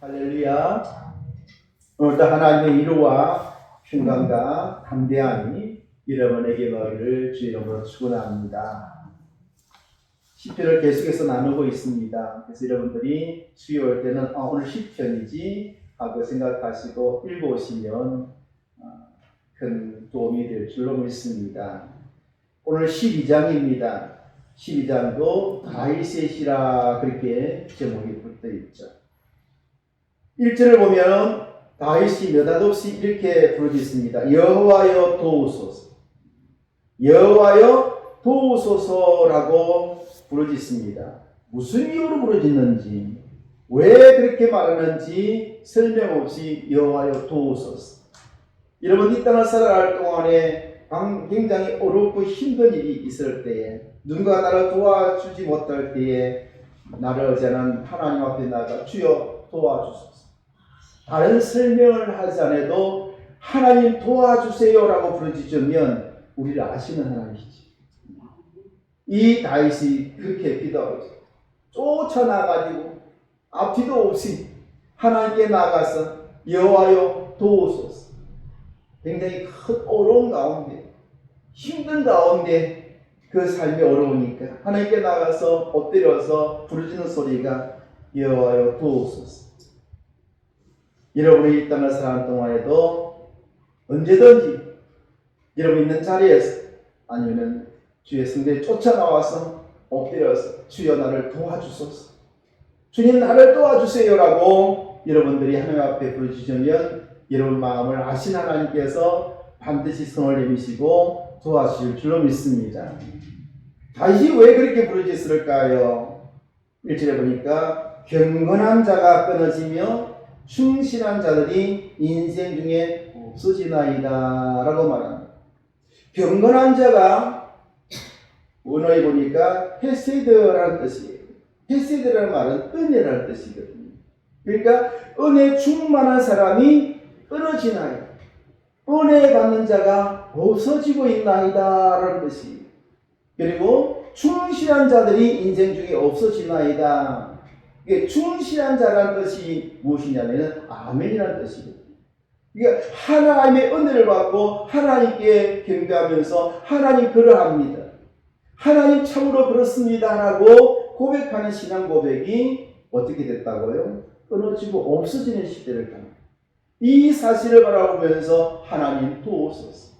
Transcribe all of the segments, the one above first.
할렐루야. 오늘도 하나님의 위로와 평강과 담대함이 여러분에게 머리를 주 이름으로 축원합니다. 시편을 계속해서 나누고 있습니다. 그래서 여러분들이 주에 올 때는 오늘 시편이지 하고 생각하시고 읽어오시면 큰 도움이 될 줄로 믿습니다. 오늘 12장입니다. 12장도 다윗의 시라 그렇게 제목이 붙어 있죠. 1절을 보면 다윗이 느닷없이 이렇게 부르짖습니다. 여호와여 도우소서. 여호와여 도우소서라고 부르짖습니다. 무슨 이유로 부르짖는지, 왜 그렇게 말하는지 설명 없이 여호와여 도우소서. 여러분, 이 땅을 살아갈 동안에 굉장히 어렵고 힘든 일이 있을 때에, 누군가 나를 도와주지 못할 때에 나를 의지하는 하나님 앞에 나가 주여 도와주소서. 다른 설명을 하지 않아도 하나님 도와주세요라고 부르짖으면 우리를 아시는 하나님이지. 이 다윗이 그렇게 기도하고 쫓아나가지고 앞뒤도 없이 하나님께 나가서 여호와여 도우소서. 굉장히 큰 어려운 가운데, 힘든 가운데 그 삶이 어려우니까 하나님께 나가서 엎드려서 부르짖는 소리가 여호와여 도우소서. 여러분이 이 땅을 살아가는 동안에도 언제든지 여러분 있는 자리에서 아니면 주의 성전에 쫓아나와서 엎드려서 주여 나를 도와주소서, 주님 나를 도와주세요라고 여러분들이 하나님 앞에 부르짖으면 여러분 마음을 아신 하나님께서 반드시 손을 내미시고 도와주실 줄로 믿습니다. 다윗이 왜 그렇게 부르짖을까요? 1절에 보니까 경건한 자가 끊어지며 충실한 자들이 인생 중에 없어지나이다 라고 말합니다. 경건한 자가 원어에 보니까 헤세드라는 뜻이에요. 헤세드라는 말은 은혜라는 뜻이거든요. 그러니까 은혜 충만한 사람이 끊어지나이다, 은혜 받는 자가 없어지고 있나이다 라는 뜻이에요. 그리고 충실한 자들이 인생 중에 없어지나이다. 충실한 자라는 뜻이 무엇이냐면 아멘이라는 뜻이거든요. 그러니까 하나님의 은혜를 받고 하나님께 경배하면서 하나님 그러합니다, 하나님 참으로 그렇습니다라고 고백하는 신앙 고백이 어떻게 됐다고요? 끊어지고 없어지는 시대를 갑니다. 이 사실을 바라보면서 하나님 도우소서.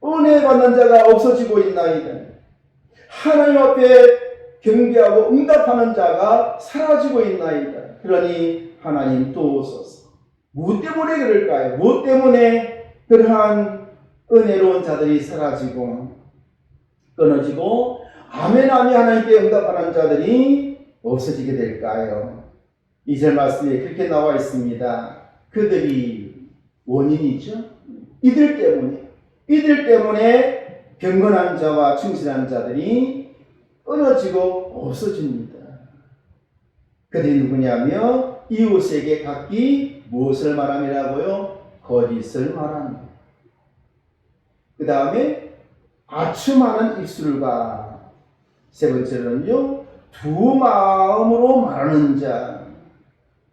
은혜 받는 자가 없어지고 있나이다. 하나님 앞에 경배하고 응답하는 자가 사라지고 있나이다. 그러니 하나님 도우소서. 무엇 때문에 그럴까요? 무엇 때문에 그러한 은혜로운 자들이 사라지고 끊어지고 아멘하며 하나님께 응답하는 자들이 없어지게 될까요? 2절 말씀에 그렇게 나와 있습니다. 그들이 원인이죠. 이들 때문에 경건한 자와 충실한 자들이 끊어지고 없어집니다. 그들이 누구냐며 이웃에게 각기 무엇을 말함이라고요? 거짓을 말합니다. 그 다음에 아첨하는 입술과, 세 번째로는요 두 마음으로 말하는 자,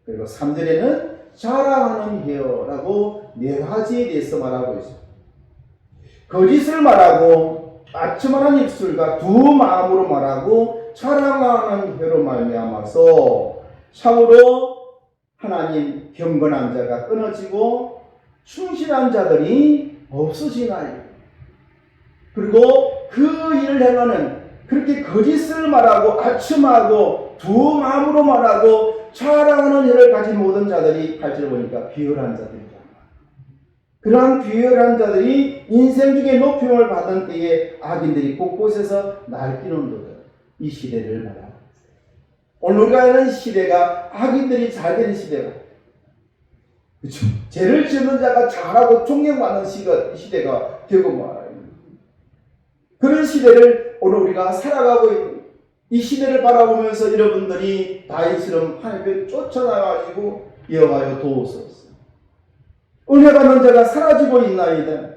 그리고 3절에는 자랑하는 혀라고 네 가지에 대해서 말하고 있습니다. 거짓을 말하고 아첨하는 입술과 두 마음으로 말하고 자랑하는 혀로 말미암아서 참으로 하나님 경건한 자가 끊어지고 충실한 자들이 없어지나요. 그리고 그 일을 행하는, 그렇게 거짓을 말하고 아첨하고 두 마음으로 말하고 자랑하는 혀를 가진 모든 자들이 8절 보니까 비열한 자들이다. 그러한 비열한 자들이 인생 중에 높임을 받은 때에 악인들이 곳곳에서 날뛰는도다. 이 시대를 말합니다. 오늘 우리가 있는 시대가 악인들이 잘 되는 시대가, 그렇죠? 죄를 짓는 자가 잘하고 존경받는 시대가 되고 말아요. 그런 시대를 오늘 우리가 살아가고 있는 이 시대를 바라보면서 여러분들이 다윗처럼 하나님께 쫓아나가지고 여호와여 도우소서. 은혜 받는 자가 사라지고 있나이다.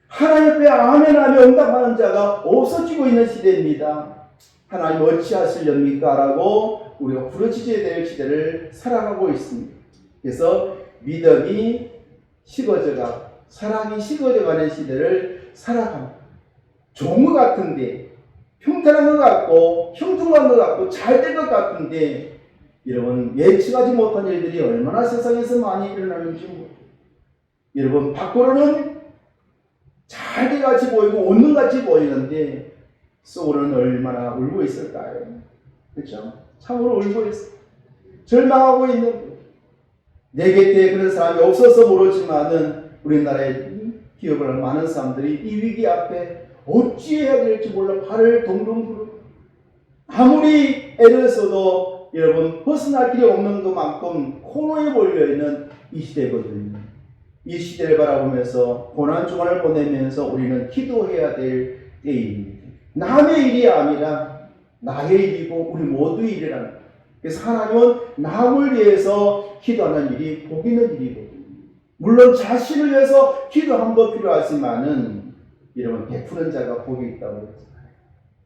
하나님 앞에 아멘하며 응답하는 자가 없어지고 있는 시대입니다. 하나님 어찌하시렵니까? 라고 우리가 부르짖어야 될 시대를 살아가고 있습니다. 그래서 믿음이 식어져가 사랑이 식어져가는 시대를 살아갑니다. 좋은 것 같은데, 평탄한 것 같고 형통한 것 같고 잘 될 것 같은데, 여러분 예측하지 못한 일들이 얼마나 세상에서 많이 일어나는지 모르겠어요. 여러분 밖으로는 잘 돼같이 보이고 웃는 같이 보이는데 속으로는 얼마나 울고 있을까요? 그렇죠? 참으로 울고 있어요. 절망하고 있는 거예요. 내 곁에 그런 사람이 없어서 모르지만은 우리나라에 기업을 많은 사람들이 이 위기 앞에 어찌해야 될지 몰라 발을 동동 구르고 아무리 애를 써도 여러분 벗어날 길이 없는 것만큼 코너에 몰려있는 이 시대거든요. 이 시대를 바라보면서 고난 주간을 보내면서 우리는 기도해야 될 때입니다. 남의 일이 아니라 나의 일이고 우리 모두의 일이라는 거예요. 그래서 하나님은 남을 위해서 기도하는 일이 복 있는 일이거든요. 물론 자신을 위해서 기도한 것 필요하지만은 여러분 베푸는 자가 복이 있다고 했잖아요.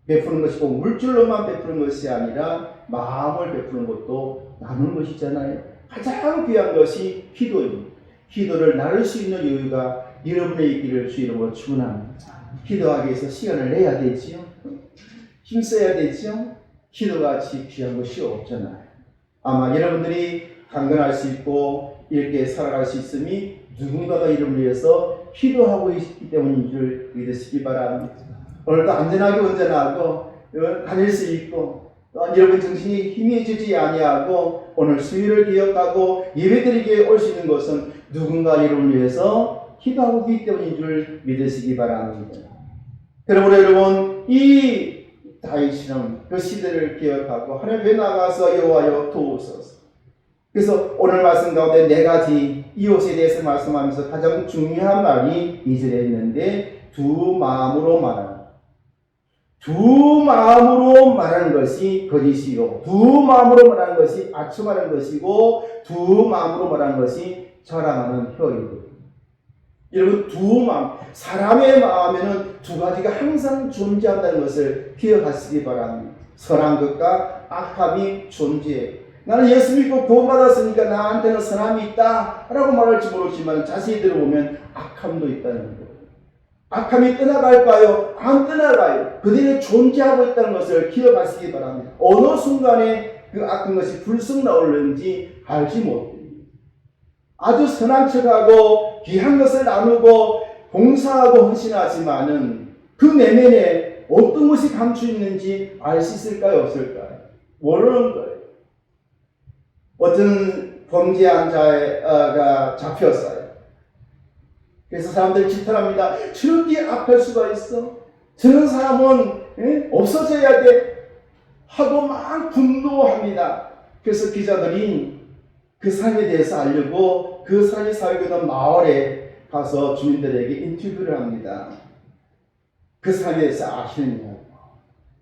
베푸는 것이 꼭 물질로만 베푸는 것이 아니라 마음을 베푸는 것도 나누는 것이잖아요. 가장 귀한 것이 기도입니다. 기도를 나눌 수 있는 여유가 여러분의 있기를 주 이름으로 축원합니다. 기도하기 위해서 시간을 내야 되지요. 힘써야 되지요. 기도같이 귀한 것이 없잖아요. 아마 여러분들이 강건할 수 있고 이렇게 살아갈 수 있음이 누군가가 이름을 위해서 기도하고 있기 때문인 줄 믿으시기 바랍니다. 오늘도 안전하게 운전하고 다닐 수 있고 여러분 정신이 힘이 지지 아니하고 오늘 수요일을 기억하고 예배드리기에 올 수 있는 것은 누군가 이름을 위해서 기도하고 있기 때문인 줄 믿으시기 바랍니다. 그러므로 여러분 이 다윗은 그 시대를 기억하고 하나님 앞에 나가서 여호와여 도우소서. 그래서 오늘 말씀 가운데 네 가지 이웃에 대해서 말씀하면서 가장 중요한 말이 2절에 있는데 두 마음으로 말하는 두 마음으로 말하는 것이 거짓이요 두 마음으로 말하는 것이 아첨하는 것이고 두 마음으로 말하는 것이 자랑하는 혀이거든요. 여러분 두 마음, 사람의 마음에는 두 가지가 항상 존재한다는 것을 기억하시기 바랍니다. 선한 것과 악함이 존재해요. 나는 예수 믿고 구원받았으니까 나한테는 선함이 있다 라고 말할지 모르지만 자세히 들어보면 악함도 있다는 거예요. 악함이 떠나갈까요? 안 떠나가요. 그들이 존재하고 있다는 것을 기억하시기 바랍니다. 어느 순간에 그 악한 것이 불쑥 나오는지 알지 못해요. 아주 선한 척하고 귀한 것을 나누고 봉사하고 헌신하지만은 그 내면에 어떤 것이 감추어 있는지 알 수 있을까요? 없을까요? 모르는 거예요. 어떤 범죄한 자가 잡혔어요. 그래서 사람들이 질타합니다. 저렇게 악할 수가 있어? 저런 사람은 없어져야 돼? 하고 막 분노합니다. 그래서 기자들이 그 사람에 대해서 알려고 그 사람이 살고 있는 마을에 가서 주민들에게 인터뷰를 합니다. 그 사람에 대해서 아시느냐고.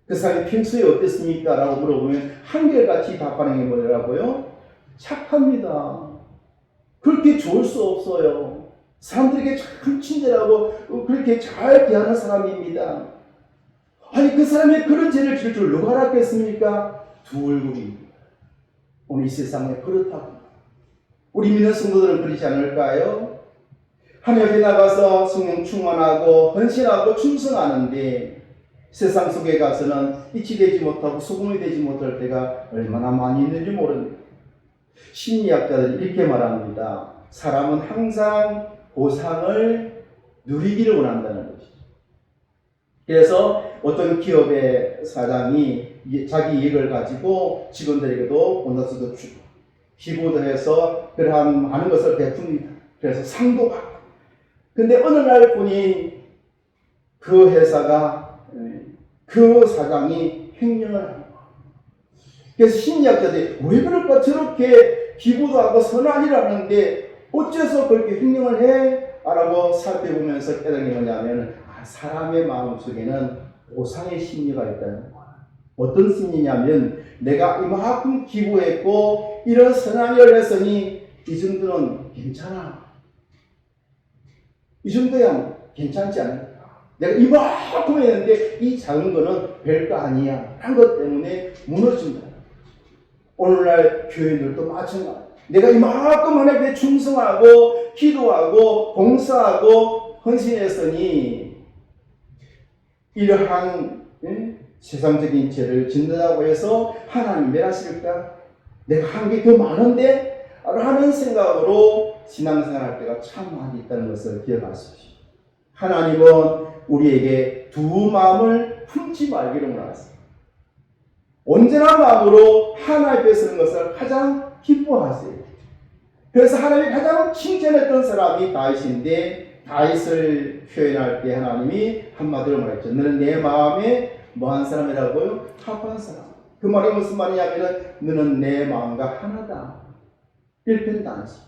그 사람이 평소에 어땠습니까? 라고 물어보면 한결같이 답하는 게 뭐라고요? 착합니다. 그렇게 좋을 수 없어요. 사람들에게 참 친절하고 그렇게 잘 대하는 사람입니다. 아니 그 사람이 그런 죄를 지을 줄 누가 알았겠습니까? 두 얼굴입니다. 오늘 이 세상에 그렇다고. 우리 믿는 성도들은 그렇지 않을까요? 하나님 앞에 나가서 성령 충만하고 헌신하고 충성하는데 세상 속에 가서는 빛이 되지 못하고 소금이 되지 못할 때가 얼마나 많이 있는지 모릅니다. 심리학자들이 이렇게 말합니다. 사람은 항상 보상을 누리기를 원한다는 것이죠. 그래서 어떤 기업의 사장이 자기 이익을 가지고 직원들에게도 보너스도 주고 기부도 해서 그러한 많은 것을 베풉니다. 그래서 상도 받고. 근데 어느 날 보니 그 회사가 그 사장이 횡령을 하는 거예요. 그래서 심리학자들이 왜 그럴까? 저렇게 기부도 하고 선한 일을 하는데 어째서 그렇게 횡령을 해? 라고 살펴보면서 깨달은 게 뭐냐면 사람의 마음속에는 보상의 심리가 있다는 거예요. 어떤 심리냐면 내가 이만큼 기부했고 이런 선한 일을 했으니 이 정도는 괜찮아. 이 정도야 괜찮지 않을까? 내가 이만큼 했는데 이 작은 거는 별거 아니야 라는 것 때문에 무너진다. 오늘날 교인들도 마찬가지. 내가 이만큼 하나님께 충성하고 기도하고 봉사하고 헌신했으니 이러한 세상적인 죄를 짓는다고 해서 하나님 멸하실까? 내가 한 게 더 많은데? 하는 생각으로 신앙생활할 때가 참 많이 있다는 것을 기억하십시오. 하나님은 우리에게 두 마음을 품지 말기를 원하세요. 온전한 마음으로 하나님 앞에 서는 것을 가장 기뻐하세요. 그래서 하나님이 가장 칭찬했던 사람이 다윗인데 다윗을 표현할 때 하나님이 한마디로 말했죠. 너는 내 마음에 뭐한 사람이라고요? 합한 사람. 그 말이 무슨 말이냐면 너는 내 마음과 하나다. 일편단심.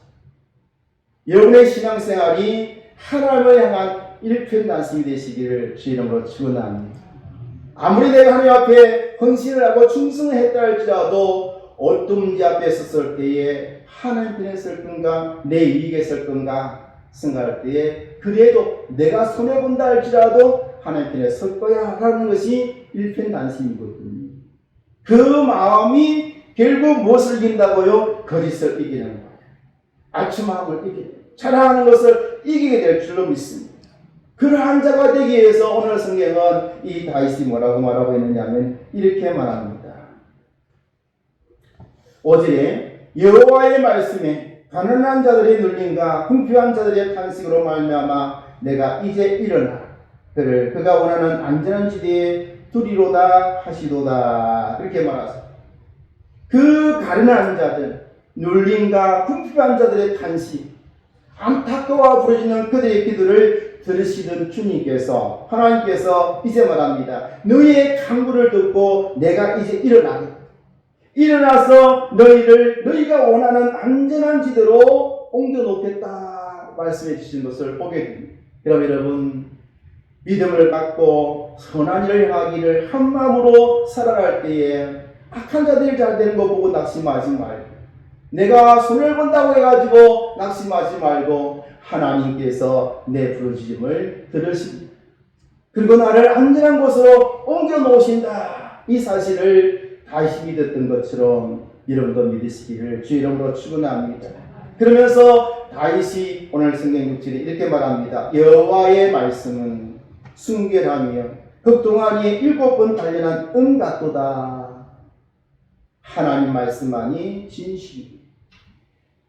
여러분의 신앙생활이 하나님을 향한 일편단심이 되시기를 주 이름으로 축원합니다. 아무리 내가 하나님 앞에 헌신을 하고 충성을 했다 할지라도 어떤 문제 앞에 섰을 때에 하나님 편에 설 건가 내 이익에 설 건가 생각할 때에 그래도 내가 손해본다 할지라도 하나님 편에 설 거야 라는 것이 일편단심이거든요. 그 마음이 결국 무엇을 이긴다고요? 거짓을 이기는 거예요. 아첨함을 이기는 자랑하는 것을 이기게 될 줄로 믿습니다. 그러한 자가 되기 위해서 오늘 성경은 이 다윗이 뭐라고 말하고 있느냐면 이렇게 말합니다. 5절에 여호와의 말씀에 가난한 자들의 눌림과 궁핍한 자들의 탄식으로 말미암아 내가 이제 일어나 그를 그가 원하는 안전한 지대에 두리로다 하시도다. 그렇게 말하세요. 그 가난한 자들, 눌림과 궁핍한 자들의 탄식, 안타까워 부르짖는 그들의 기도를 들으시던 주님께서 하나님께서 이제 말합니다. 너희의 간구를 듣고 내가 이제 일어나서 너희를 너희가 원하는 안전한 지대로 옮겨 놓겠다 말씀해 주신 것을 보게 됩니다. 그럼 여러분 믿음을 갖고 선한 일을 하기를 한 마음으로 살아갈 때에 악한 자들이 잘 되는 거 보고 낙심하지 말고 내가 손을 본다고 해가지고 낙심하지 말고 하나님께서 내 부르짖음을 들으십니다. 그리고 나를 안전한 곳으로 옮겨 놓으신다. 이 사실을 다시 믿었던 것처럼 여러분도 믿으시기를 주 이름으로 축원합니다. 그러면서 다윗이 오늘 성경 6절에 이렇게 말합니다. 여호와의 말씀은 순결하며 극동아리에 7번 단련한 은 같도다. 하나님 말씀만이 진실이다.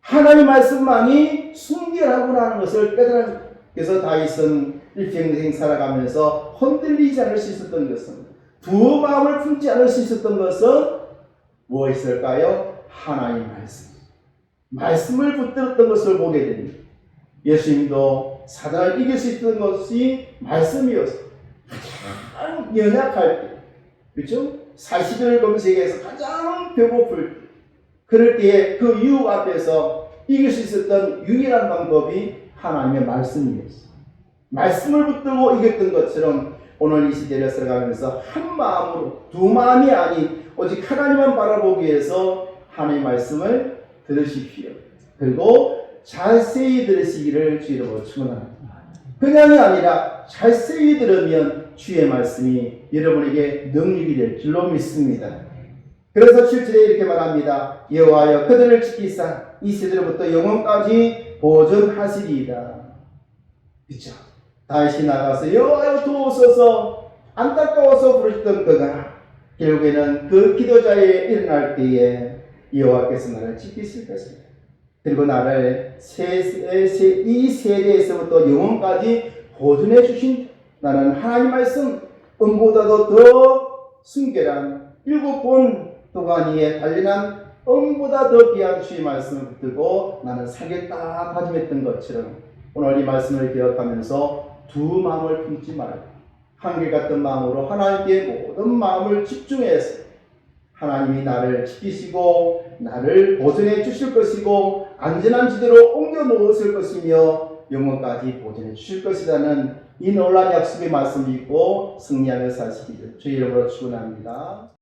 하나님 말씀만이 순결하구나 것을 깨달은. 그래서 다윗은 일평생 살아가면서 흔들리지 않을 수 있었던 것은 두 마음을 품지 않을 수 있었던 것은 무엇일까요? 하나님 말씀을 붙들었던 것을 보게 됩니다. 예수님도 사단을 이길 수 있었던 것이 말씀이었어요. 가장 연약할 때, 그렇죠? 40일 검색에서 가장 배고플 때, 그럴 때에 그 유혹 앞에서 이길 수 있었던 유일한 방법이 하나님의 말씀이었어요. 말씀을 붙들고 이겼던 것처럼 오늘 이 시대를 살아가면서 한 마음으로 두 마음이 아닌 오직 하나님만 바라보기 위해서 하나님의 말씀을 들으십시오. 그리고 자세히 들으시기를 주 이름으로 축원합니다. 그냥이 아니라 자세히 들으면 주의 말씀이 여러분에게 능력이 될 줄로 믿습니다. 그래서 7절에 이렇게 말합니다. 여호와여 그들을 지키사 이 세대로부터 영원까지 보존하시리이다. 그렇죠? 다윗이 나가서 여호와여 도우소서 안타까워서 부르셨던 그가 결국에는 그 기도자에 일어날 때에 여호와께서 나를 지키실 것입니다. 그리고 나를 이 세대에서부터 영원까지 보존해 주신 나는 하나님 말씀 은보다도 더 순결한 7번 도가니에 단련한 은보다 더 귀한 주의 말씀을 붙들고 나는 살겠다 다짐했던 것처럼 오늘 이 말씀을 기억하면서 두 마음을 품지 말고 한결같은 마음으로 하나님께 모든 마음을 집중해서 하나님이 나를 지키시고 나를 보존해 주실 것이고 안전한 지대로 옮겨 놓으실 것이며 영원까지 보존해 주실 것이라는 이 놀라운 약속의 말씀을 믿고 승리하며 사시기를 주의 이름으로 축원합니다.